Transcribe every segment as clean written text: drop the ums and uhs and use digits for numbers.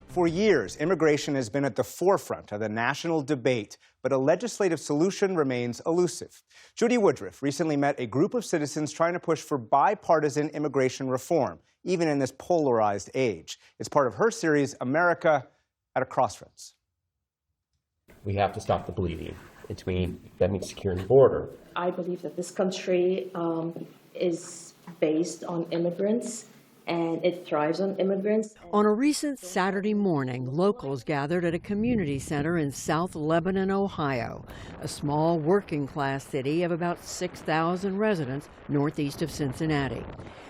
For years, immigration has been at the forefront of the national debate, but a legislative solution remains elusive. Judy Woodruff recently met a group of citizens trying to push for bipartisan immigration reform, even in this polarized age. It's part of her series, America at a Crossroads. We have to stop the bleeding between them and securing the border. I believe that this country is based on immigrants, and it thrives on immigrants. On a recent Saturday morning, locals gathered at a community center in South Lebanon, Ohio, a small working-class city of about 6,000 residents northeast of Cincinnati,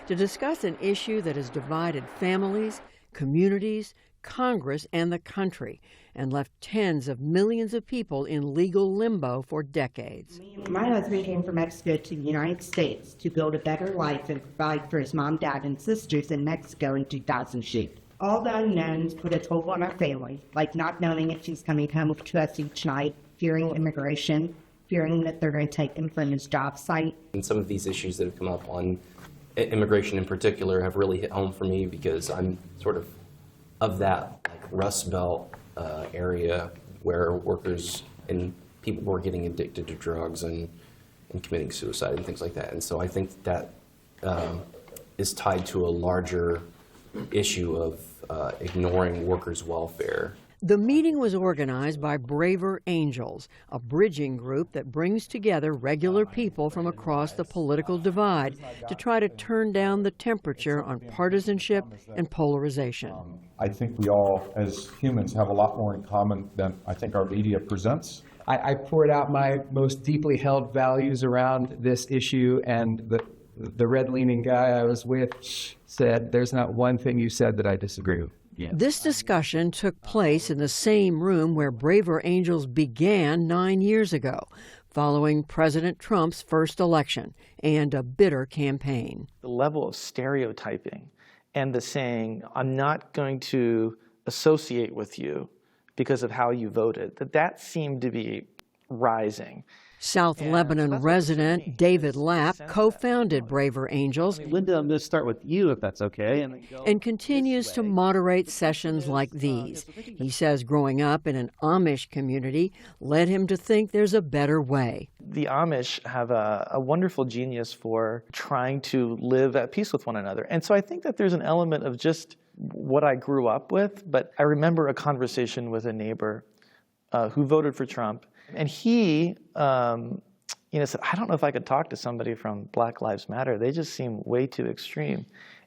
to discuss an issue that has divided families, communities, Congress, and the country, and left tens of millions of people in legal limbo for decades. My husband came from Mexico to the United States to build a better life and provide for his mom, dad, and sisters in Mexico in 2008. All the unknowns put a toll on our family, like not knowing if he's coming home to us each night, fearing immigration, fearing that they're going to take him from his job site. And some of these issues that have come up on immigration in particular have really hit home for me because I'm sort of that Rust Belt area where workers and people were getting addicted to drugs and committing suicide and things like that. And so I think that is tied to a larger issue of ignoring workers' welfare. The meeting was organized by Braver Angels, a bridging group that brings together regular people from across the political divide to try to turn down the temperature on partisanship and polarization. I think we all, as humans, have a lot more in common than I think our media presents. I poured out my most deeply held values around this issue, and the red-leaning guy I was with said, "There's not one thing you said that I disagree with." Yeah. This discussion took place in the same room where Braver Angels began 9 years ago, following President Trump's first election and a bitter campaign. The level of stereotyping and the saying, "I'm not going to associate with you because of how you voted," that seemed to be rising. South Lebanon resident David Lapp co-founded Braver Angels. Linda, I'm going to start with you, if that's okay. And continues to moderate sessions like these. He says growing up in an Amish community led him to think there's a better way. The Amish have a wonderful genius for trying to live at peace with one another. And so I think that there's an element of just what I grew up with. But I remember a conversation with a neighbor who voted for Trump. And he said, "I don't know if I could talk to somebody from Black Lives Matter. They just seem way too extreme."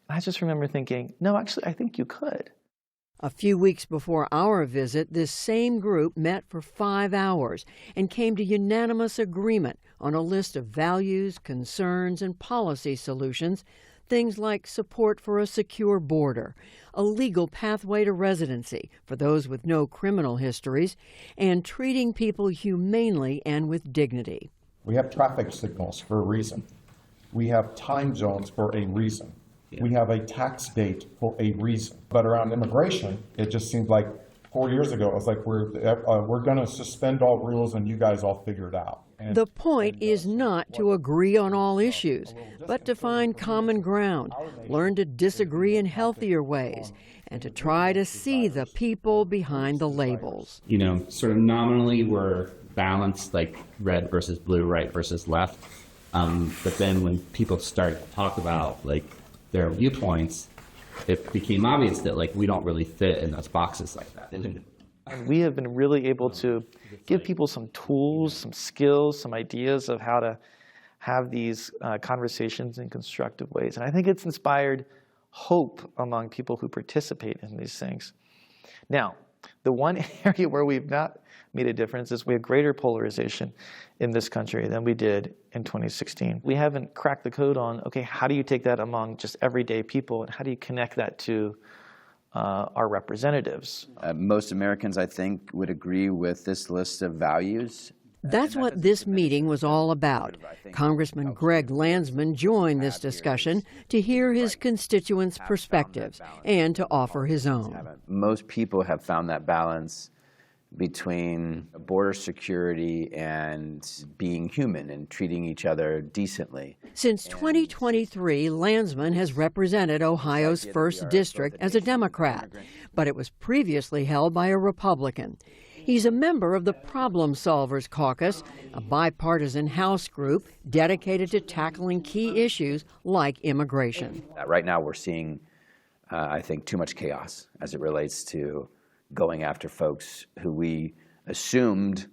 And I just remember thinking, no, actually, I think you could. A few weeks before our visit, this same group met for 5 hours and came to unanimous agreement on a list of values, concerns, and policy solutions. Things like support for a secure border, a legal pathway to residency for those with no criminal histories, and treating people humanely and with dignity. We have traffic signals for a reason. We have time zones for a reason. We have a tax date for a reason. But around immigration, it just seemed like 4 years ago, it was like we're going to suspend all rules and you guys all figure it out. The point is not to agree on all issues, but to find common ground, learn to disagree in healthier ways, and to try to see the people behind the labels. You know, sort of nominally we're balanced, like red versus blue, right versus left. But then when people start to talk about like their viewpoints, it became obvious that like we don't really fit in those boxes like that. And we have been really able to give people some tools, some skills, some ideas of how to have these conversations in constructive ways. And I think it's inspired hope among people who participate in these things. Now, the one area where we've not made a difference is we have greater polarization in this country than we did in 2016. We haven't cracked the code on, okay, how do you take that among just everyday people, and how do you connect that to our representatives? Most Americans, I think, would agree with this list of values. That's what this meeting was all about. Congressman Greg Landsman joined this discussion to hear his constituents' perspectives and to offer his own. Most people have found that balance between border security and being human and treating each other decently. Since 2023, Landsman has represented Ohio's 1st District as a Democrat, but it was previously held by a Republican. He's a member of the Problem Solvers Caucus, a bipartisan House group dedicated to tackling key issues like immigration. Right now we're seeing, I think, too much chaos as it relates to going after folks who we assumed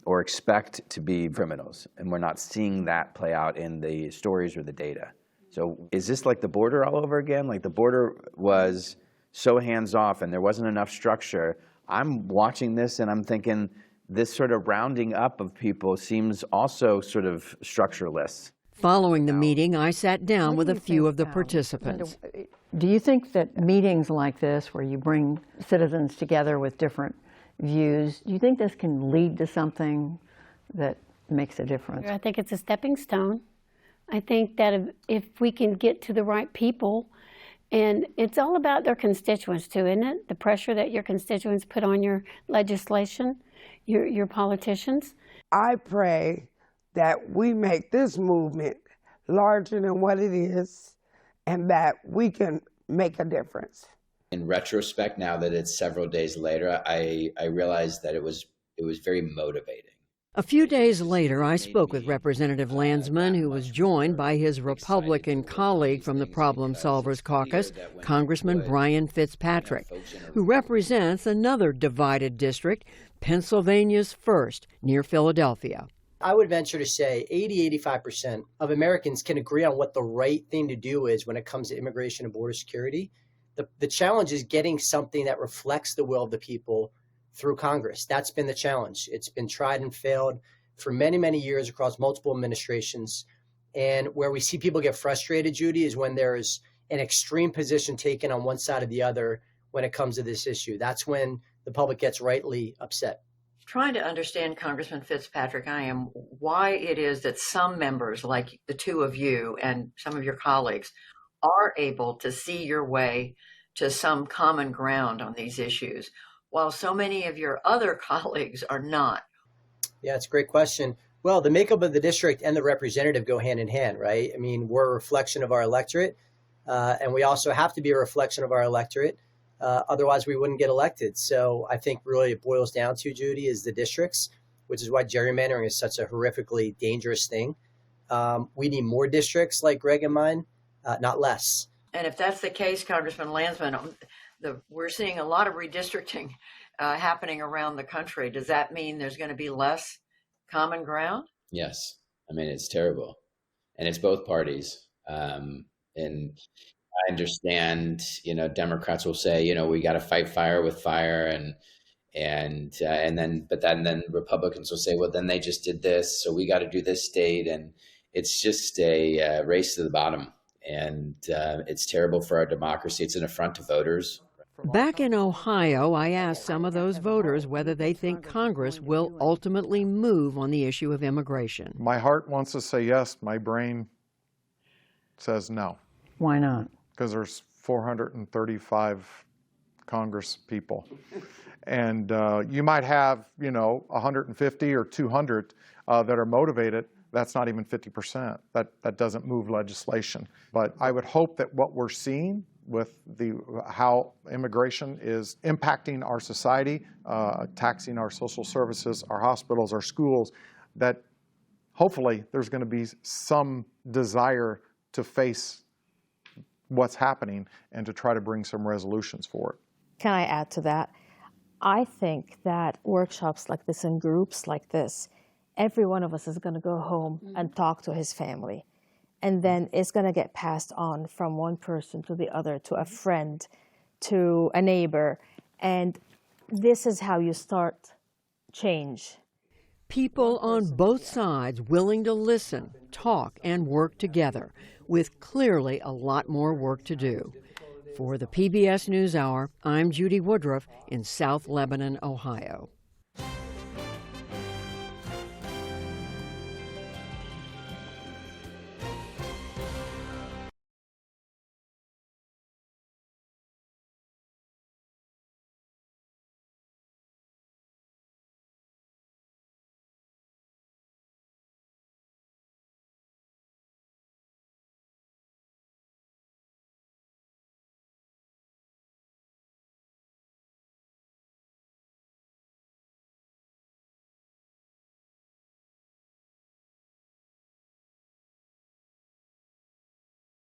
or expect to be criminals. And we're not seeing that play out in the stories or the data. So is this like the border all over again? Like the border was so hands-off and there wasn't enough structure. I'm watching this and I'm thinking this sort of rounding up of people seems also sort of structureless. Following the meeting, I sat down with a few of the participants. Do you think that meetings like this, where you bring citizens together with different views, do you think this can lead to something that makes a difference? I think it's a stepping stone. I think that if we can get to the right people, and it's all about their constituents too, isn't it? The pressure that your constituents put on your legislation, your politicians. I pray that we make this movement larger than what it is and that we can make a difference. In retrospect, now that it's several days later, I realized that it was very motivating. A few days later, I spoke with Representative Landsman, who was joined by his Republican colleague from the Problem Solvers Caucus, Congressman Brian Fitzpatrick, who represents another divided district, Pennsylvania's 1st, near Philadelphia. I would venture to say 80–85% of Americans can agree on what the right thing to do is when it comes to immigration and border security. The challenge is getting something that reflects the will of the people through Congress. That's been the challenge. It's been tried and failed for many, many years across multiple administrations. And where we see people get frustrated, Judy, is when there's an extreme position taken on one side or the other when it comes to this issue. That's when the public gets rightly upset. Trying to understand, Congressman Fitzpatrick, I am, why it is that some members, like the two of you and some of your colleagues, are able to see your way to some common ground on these issues, while so many of your other colleagues are not. Yeah, it's a great question. Well, the makeup of the district and the representative go hand in hand, right? I mean, we're a reflection of our electorate, and we also have to be a reflection of our electorate. Otherwise, we wouldn't get elected. So I think really it boils down to, Judy, is the districts, which is why gerrymandering is such a horrifically dangerous thing. We need more districts like Greg and mine, not less. And if that's the case, Congressman Landsman, we're seeing a lot of redistricting happening around the country. Does that mean there's going to be less common ground? Yes. I mean, it's terrible. And it's both parties. And I understand, Democrats will say, we got to fight fire with fire, and then Republicans will say, well, then they just did this, so we got to do this state, and it's just a race to the bottom, and it's terrible for our democracy. It's an affront to voters. Back in Ohio, I asked some of those voters whether they think Congress will ultimately move on the issue of immigration. My heart wants to say yes. My brain says no. Why not? Because there's 435 Congress people. And you might have, 150 or 200 that are motivated. That's not even 50%. That doesn't move legislation. But I would hope that what we're seeing with how immigration is impacting our society, taxing our social services, our hospitals, our schools, that hopefully there's going to be some desire to face what's happening and to try to bring some resolutions for it. Can I add to that? I think that workshops like this and groups like this, every one of us is going to go home and talk to his family. And then it's going to get passed on from one person to the other, to a friend, to a neighbor. And this is how you start change. People on both sides willing to listen, talk, and work together, with clearly a lot more work to do. For the PBS NewsHour, I'm Judy Woodruff in South Lebanon, Ohio.